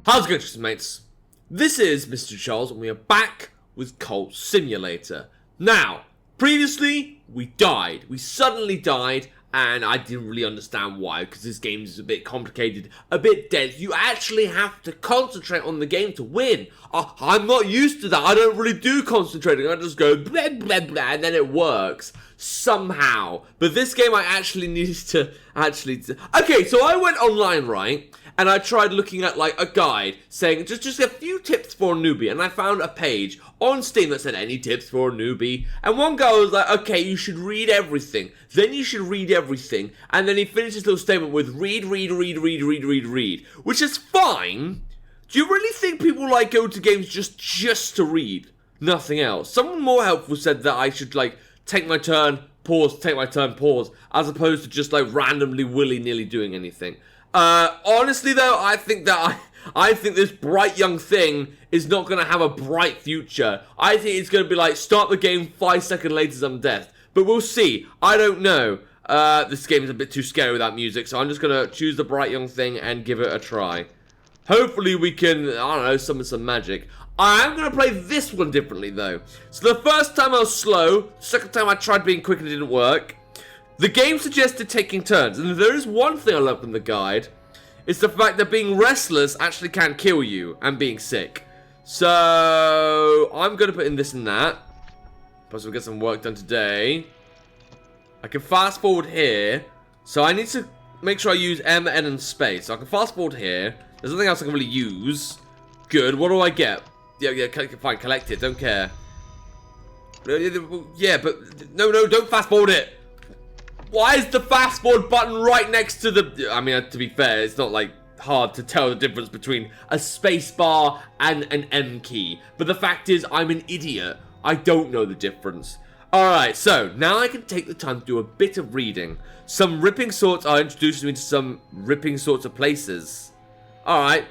How's it going, mates? This is Mrjacharles, and we are back with Cult Simulator. Now, previously, we died. We suddenly died, and I didn't really understand why, because this game is a bit complicated, a bit dense. You actually have to concentrate on the game to win. I'm not used to that. I don't really do concentrating. I just go blah, blah, blah, and then it works. Somehow. But this game I actually needed to Okay, so I went online, right? And I tried looking at like a guide saying just a few tips for a newbie, and I found a page on Steam that said any tips for a newbie, and one guy was like, okay, you should read everything, then you should read everything, and then he finished his little statement with read, which is fine. Do you really think people like go to games just to read? Nothing else. Someone more helpful said that I should like take my turn, pause, take my turn, pause, as opposed to just like randomly willy-nilly doing anything. Honestly though, I think this bright young thing is not going to have a bright future. I think it's going to be like, start the game, 5 seconds later some death. But we'll see. I don't know. This game is a bit too scary without music, so I'm just going to choose the bright young thing and give it a try. Hopefully we can, I don't know, summon some magic. I am going to play this one differently though. So the first time I was slow, second time I tried being quick and it didn't work. The game suggested taking turns, and there is one thing I love from the guide. It's the fact that being restless actually can kill you, and being sick. So, I'm going to put in this and that. Plus we'll get some work done today. I can fast forward here. So I need to make sure I use M, N, and space. So I can fast forward here. There's nothing else I can really use. Good, what do I get? Yeah, fine, collect it, don't care. Yeah, but, no, don't fast forward it. Why is the fast forward button right next to the... I mean, to be fair, it's not, like, hard to tell the difference between a space bar and an M key. But the fact is, I'm an idiot. I don't know the difference. Alright, so, now I can take the time to do a bit of reading. Some ripping sorts are introducing me to some ripping sorts of places. Alright.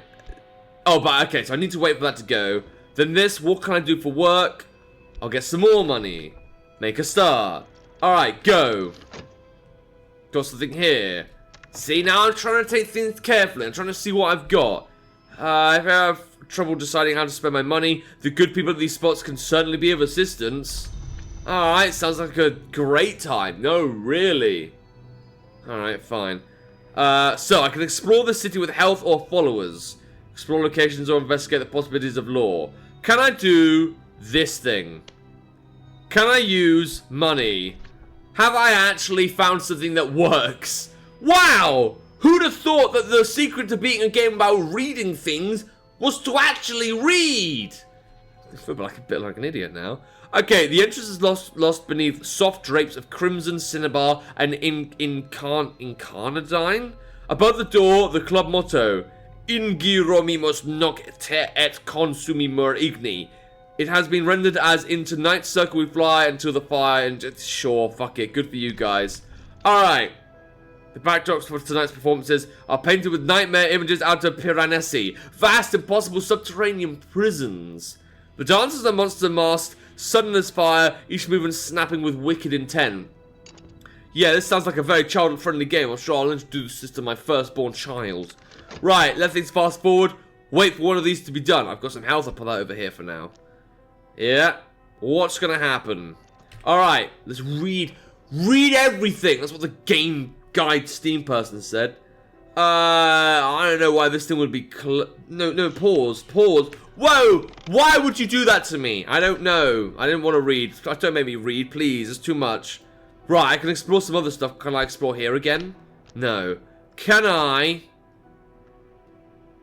Oh, but, okay, so I need to wait for that to go. Then this, what can I do for work? I'll get some more money. Make a start. Alright, go. Got something here. See, now I'm trying to take things carefully. I'm trying to see what I've got. If I have trouble deciding how to spend my money, the good people at these spots can certainly be of assistance. Alright, sounds like a great time. No, really. Alright, fine. So, I can explore the city with health or followers. Explore locations or investigate the possibilities of lore. Can I do this thing? Can I use money? Have I actually found something that works? Wow! Who'd have thought that the secret to beating a game about reading things was to actually read? I feel like a bit like an idiot now. Okay, the entrance is lost beneath soft drapes of crimson cinnabar and incarnadine. Above the door, the club motto, Ingi romimos nocte et consumimur igni. It has been rendered as into night circle we fly until the fire and sure, fuck it, good for you guys. Alright. The backdrops for tonight's performances are painted with nightmare images out of Piranesi, vast impossible subterranean prisons. The dancers are monster masked, sudden as fire, each movement snapping with wicked intent. Yeah, this sounds like a very child-friendly game. I'm sure I'll introduce this to my firstborn child. Right, let things fast forward. Wait for one of these to be done. I've got some health, I'll put that over here for now. Yeah, what's gonna happen? Alright, let's read everything. That's what the game guide Steam person said. I don't know why this thing would be no, pause. Whoa, why would you do that to me? I don't know. I didn't want to read. Don't make me read, please. It's too much. Right, I can explore some other stuff. Can I explore here again? No. Can I?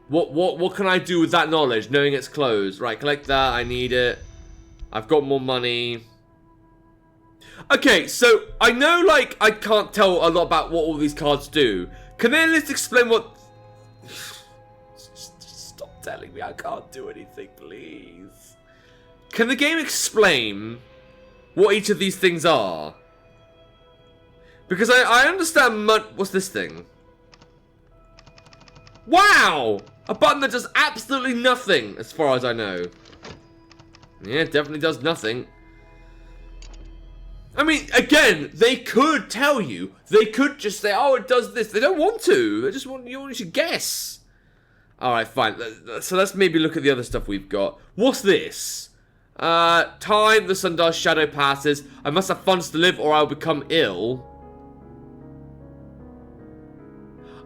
What can I do with that knowledge, knowing it's closed? Right, collect that. I need it. I've got more money. Okay, so I know, like, I can't tell a lot about what all these cards do. Can they at least explain what... Just stop telling me I can't do anything, please. Can the game explain what each of these things are? Because I understand what's this thing? Wow! A button that does absolutely nothing, as far as I know. Yeah, it definitely does nothing. I mean, again, they could tell you. They could just say, oh, it does this. They don't want to. They just want you to guess. Alright, fine. So let's maybe look at the other stuff we've got. What's this? Time, the sun dies, shadow passes. I must have funds to live or I'll become ill.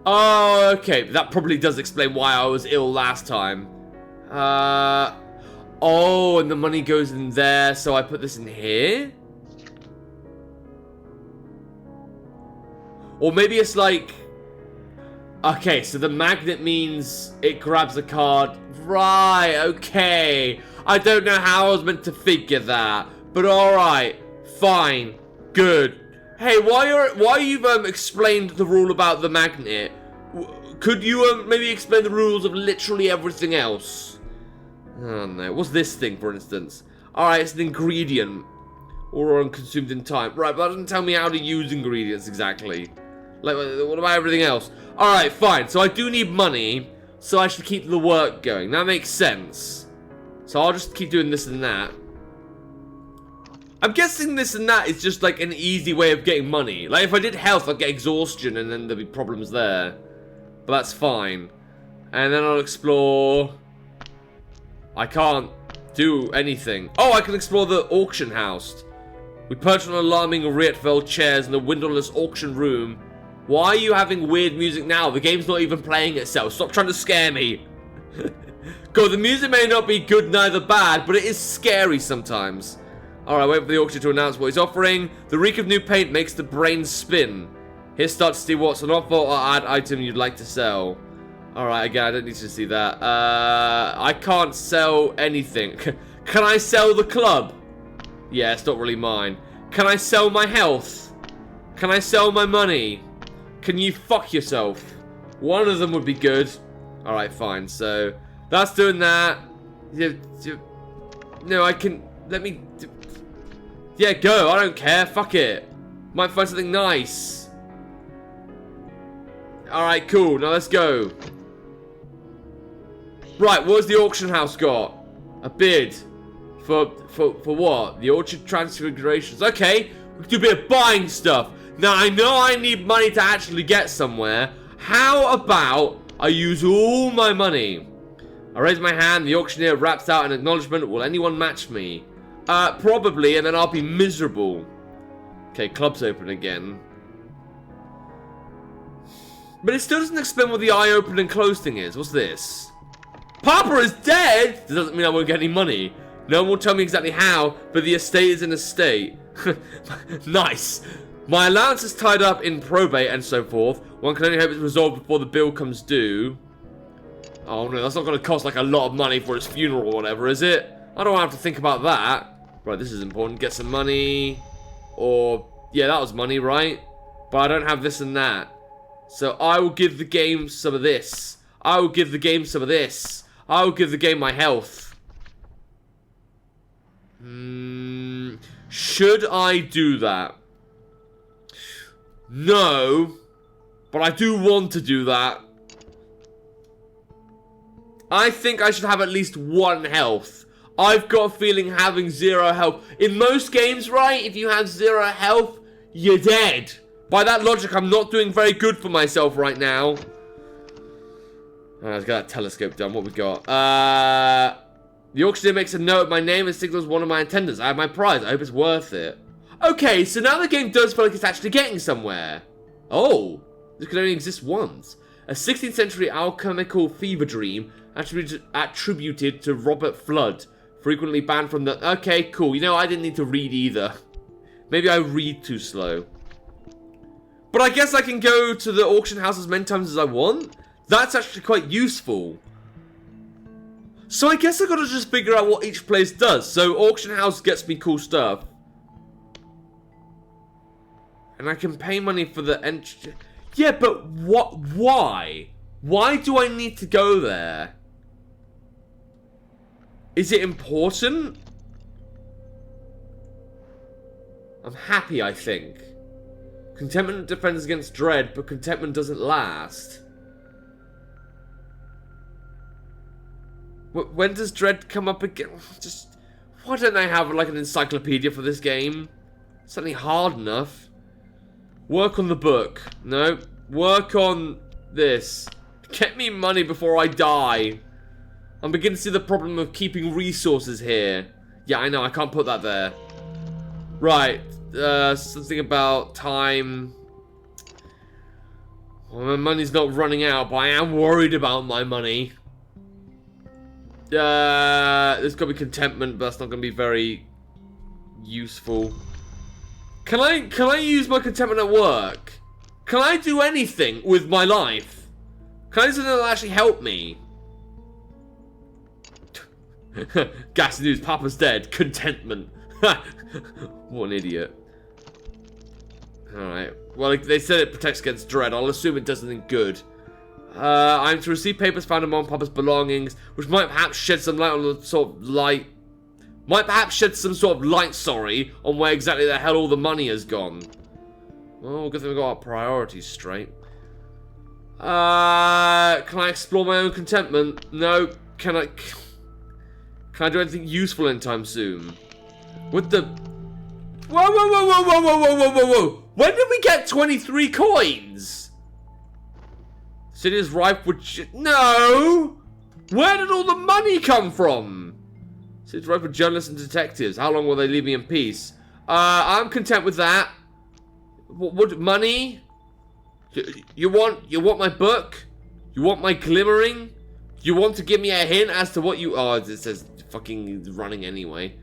Oh, okay. That probably does explain why I was ill last time. Oh, and the money goes in there, so I put this in here? Or maybe it's like... Okay, so the magnet means it grabs a card. Right, okay. I don't know how I was meant to figure that. But alright, fine, good. Hey, why you've explained the rule about the magnet, could you maybe explain the rules of literally everything else? Oh no, what's this thing, for instance? Alright, it's an ingredient. Or consumed in time. Right, but that doesn't tell me how to use ingredients exactly. Like, what about everything else? Alright, fine. So I do need money, so I should keep the work going. That makes sense. So I'll just keep doing this and that. I'm guessing this and that is just like an easy way of getting money. Like, if I did health, I'd get exhaustion and then there'd be problems there. But that's fine. And then I'll explore... I can't do anything. Oh, I can explore the auction house. We perch on alarming Mrjacharles chairs in the windowless auction room. Why are you having weird music now? The game's not even playing itself. Stop trying to scare me. God, the music may not be good, neither bad, but it is scary sometimes. Alright, wait for the auction to announce what he's offering. The reek of new paint makes the brain spin. Here starts to see what's an offer or add item you'd like to sell. Alright, again, I don't need to see that. I can't sell anything. Can I sell the club? Yeah, it's not really mine. Can I sell my health? Can I sell my money? Can you fuck yourself? One of them would be good. Alright, fine. So, that's doing that. No, I can... Let me... Yeah, go. I don't care. Fuck it. Might find something nice. Alright, cool. Now let's go. Right, what's the auction house got? A bid. For what? The Orchard Transfigurations. Okay, we can do a bit of buying stuff. Now, I know I need money to actually get somewhere. How about I use all my money? I raise my hand, the auctioneer raps out an acknowledgement. Will anyone match me? Probably, and then I'll be miserable. Okay, club's open again. But it still doesn't explain what the eye open and close thing is. What's this? Papa is dead! That doesn't mean I won't get any money. No one will tell me exactly how, but the estate is in a state. Nice. My allowance is tied up in probate and so forth. One can only hope it's resolved before the bill comes due. Oh no, that's not going to cost like a lot of money for his funeral or whatever, is it? I don't have to think about that. Right, this is important. Get some money. Or, yeah, that was money, right? But I don't have this and that. So I will give the game some of this. I will give the game some of this. I will give the game my health. Should I do that? No. But I do want to do that. I think I should have at least 1 health. I've got a feeling having 0 health. In most games, right, if you have 0 health, you're dead. By that logic, I'm not doing very good for myself right now. Let's get that telescope done. What we got? The auctioneer makes a note of my name and signals one of my attendants. I have my prize. I hope it's worth it. Okay, so now the game does feel like it's actually getting somewhere. Oh, this could only exist once. A 16th century alchemical fever dream attributed to Robert Flood. Frequently banned from the... Okay, cool. You know, I didn't need to read either. Maybe I read too slow. But I guess I can go to the auction house as many times as I want. That's actually quite useful. So I guess I've got to just figure out what each place does. So auction house gets me cool stuff. And I can pay money for the entry. Yeah, but what? Why? Why do I need to go there? Is it important? I'm happy, I think. Contentment defends against dread, but contentment doesn't last. When does dread come up again? Just, why don't I have like an encyclopedia for this game? Something hard enough. Work on the book. No. Work on this. Get me money before I die. I'm beginning to see the problem of keeping resources here. Yeah, I know, I can't put that there. Right, something about time. Well, my money's not running out, but I am worried about my money. There's gotta be contentment, but that's not gonna be very useful. Can I use my contentment at work? Can I do anything with my life? Can I do something that'll actually help me? Ghastly news, Papa's dead. Contentment. What an idiot. Alright. Well, they said it protects against dread. I'll assume it does something good. I'm to receive papers found among Papa's belongings, which might perhaps shed some light on the sort of light. Might perhaps shed some sort of light, sorry, on where exactly the hell all the money has gone. Well, good thing we got our priorities straight. Can I explore my own contentment? No. Can I do anything useful anytime soon? With the... Whoa, whoa, whoa, whoa, whoa, whoa, whoa, whoa, whoa, whoa. When did we get 23 coins? City is ripe with no! Where did all the money come from? City is ripe with journalists and detectives. How long will they leave me in peace? I'm content with that. What money? You want my book? You want my glimmering? You want to give me a hint as to what you... Oh, it says fucking running anyway.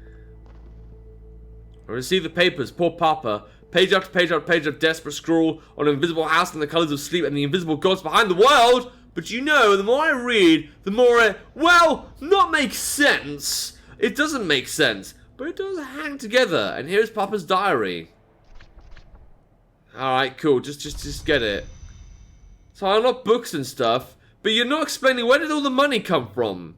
I received the papers. Poor Papa. Page after page after page of desperate scrawl on an invisible house and the colours of sleep and the invisible gods behind the world. But you know, the more I read, the more it... Well, not makes sense. It doesn't make sense. But it does hang together. And here's Papa's diary. Alright, cool. Just get it. So I unlock books and stuff. But you're not explaining where did all the money come from?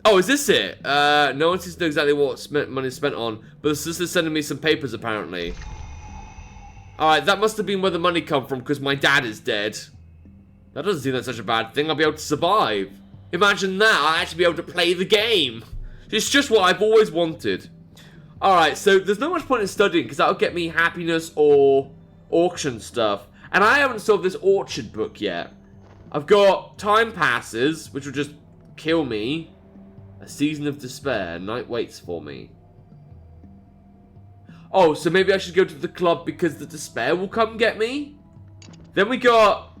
Oh, is this it? No one seems to know exactly what money's spent on. But the sister's sending me some papers, apparently. Alright, that must have been where the money come from, because my dad is dead. That doesn't seem like such a bad thing. I'll be able to survive. Imagine that. I'll actually be able to play the game. It's just what I've always wanted. Alright, so there's no much point in studying, because that'll get me happiness or auction stuff. And I haven't solved this orchard book yet. I've got time passes, which will just kill me. A season of despair. Night waits for me. Oh, so maybe I should go to the club because the despair will come get me? Then we got...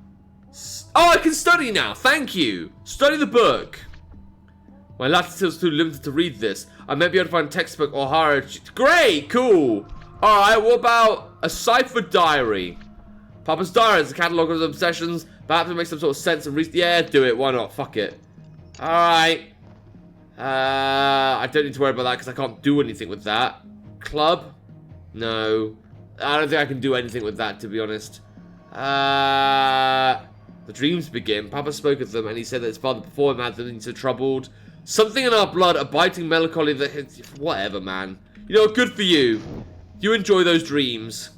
Oh, I can study now. Thank you. Study the book. My latitude is too limited to read this. I may be able to find a textbook or hire a... Great, cool. Alright, what about a cipher diary? Papa's diary is a catalogue of his obsessions. Perhaps it makes some sort of sense and reason. Yeah, do it. Why not? Fuck it. Alright. I don't need to worry about that because I can't do anything with that. Club? No. I don't think I can do anything with that, to be honest. The dreams begin. Papa spoke of them and he said that his father before him had been so troubled. Something in our blood, a biting melancholy that hits... Whatever, man. You know, good for you. You enjoy those dreams.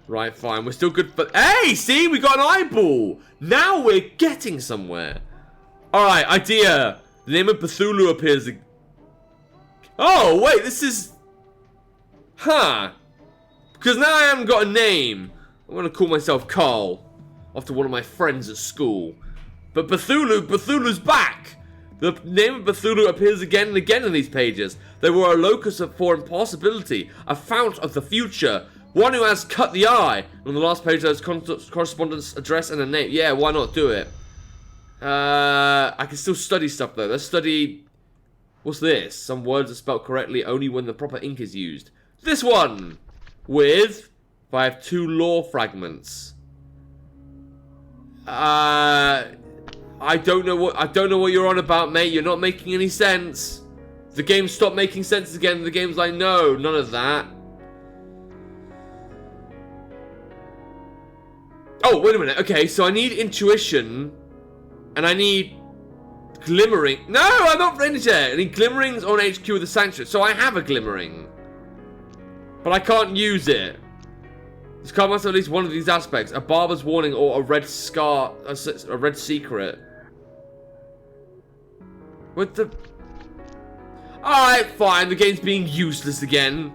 Right, fine. We're still good for... Hey, see? We got an eyeball. Now we're getting somewhere. Alright, idea. The name of Cthulhu appears... Oh, wait, this is... Huh. Because now I haven't got a name. I'm going to call myself Carl. After one of my friends at school. But Cthulhu's back. The name of Cthulhu appears again and again in these pages. They were a locus for impossibility. A fount of the future. One who has cut the eye. On the last page there's correspondence, address, and a name. Yeah, why not do it? I can still study stuff though. Let's study... What's this? Some words are spelled correctly only when the proper ink is used. This one! With... I have 2 lore fragments. I don't know what you're on about, mate. You're not making any sense. The game stopped making sense again. The game's like, no, none of that. Oh, wait a minute. Okay, so I need intuition. And I need glimmering. No, I'm not ready yet. I need glimmerings on HQ of the Sanctuary. So I have a glimmering. But I can't use it. This card must have at least one of these aspects. A barber's warning or a red scar. A red secret. What the... Alright, fine. The game's being useless again.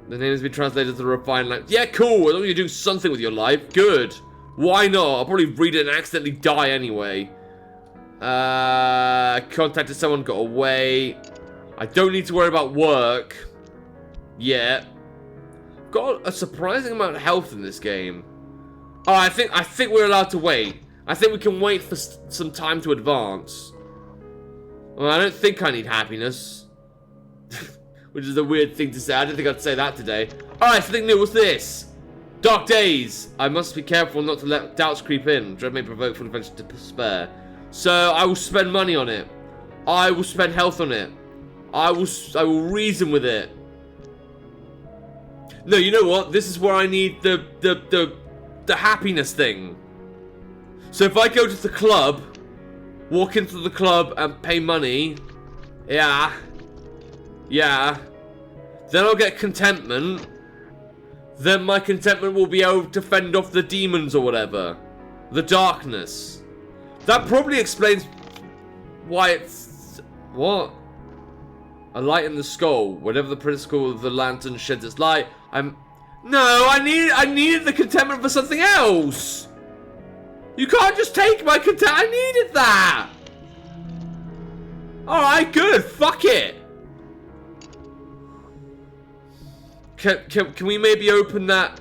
The name has been translated to the refined language. Yeah, cool. As long as you do something with your life. Good. Why not? I'll probably read it and accidentally die anyway. Contacted someone, got away. I don't need to worry about work. Yeah. Got a surprising amount of health in this game. Oh, I think we're allowed to wait. I think we can wait for some time to advance. Well, I don't think I need happiness. Which is a weird thing to say. I didn't think I'd say that today. Alright, something new. What's this? Dark days. I must be careful not to let doubts creep in. Dread may provoke full adventure to despair. So, I will spend money on it. I will spend health on it. I will reason with it. No, you know what? This is where I need the happiness thing. So if I go to the club, walk into the club and pay money, yeah, then I'll get contentment. Then my contentment will be able to fend off the demons or whatever. The darkness. That probably explains why it's... What? A light in the skull. Whenever the principle of the lantern sheds its light, No, I needed the contentment for something else. You can't just take my contentment. I needed that. Alright, good. Fuck it. Can we maybe open that?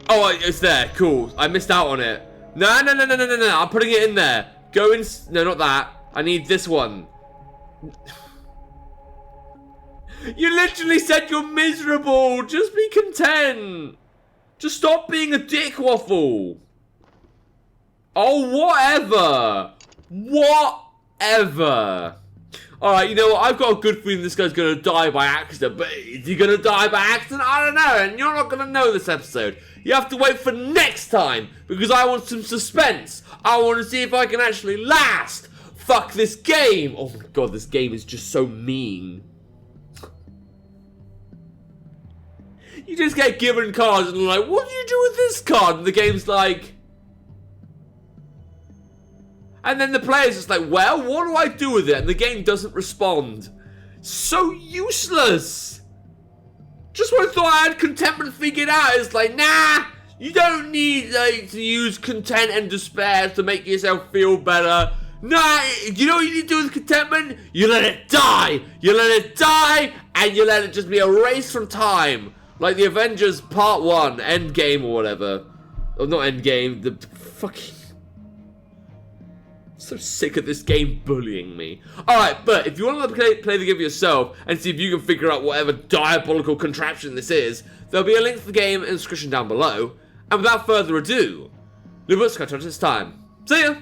Oh, it's there. Cool. I missed out on it. No. I'm putting it in there. Go in. No, not that. I need this one. You literally said you're miserable. Just be content. Just stop being a dick waffle. Oh, whatever. Whatever. Alright, you know what? I've got a good feeling this guy's going to die by accident. But is he going to die by accident? I don't know. And you're not going to know this episode. You have to wait for next time. Because I want some suspense. I want to see if I can actually last. Fuck this game. Oh my god, this game is just so mean. You just get given cards and like, what do you do with this card? And the game's like... And then the player's just like, well, what do I do with it? And the game doesn't respond. So useless. Just when I thought I had contentment figured out, it's like, nah, you don't need to use content and despair to make yourself feel better. Nah, you know what you need to do with contentment? You let it die. You let it die, and you let it just be erased from time. Like the Avengers Part 1, Endgame or whatever. Oh, not Endgame, the fucking... I'm so sick of this game bullying me. Alright, but if you want to play the game yourself and see if you can figure out whatever diabolical contraption this is, there'll be a link to the game in the description down below. And without further ado, Mrjacharles, it's time. See ya!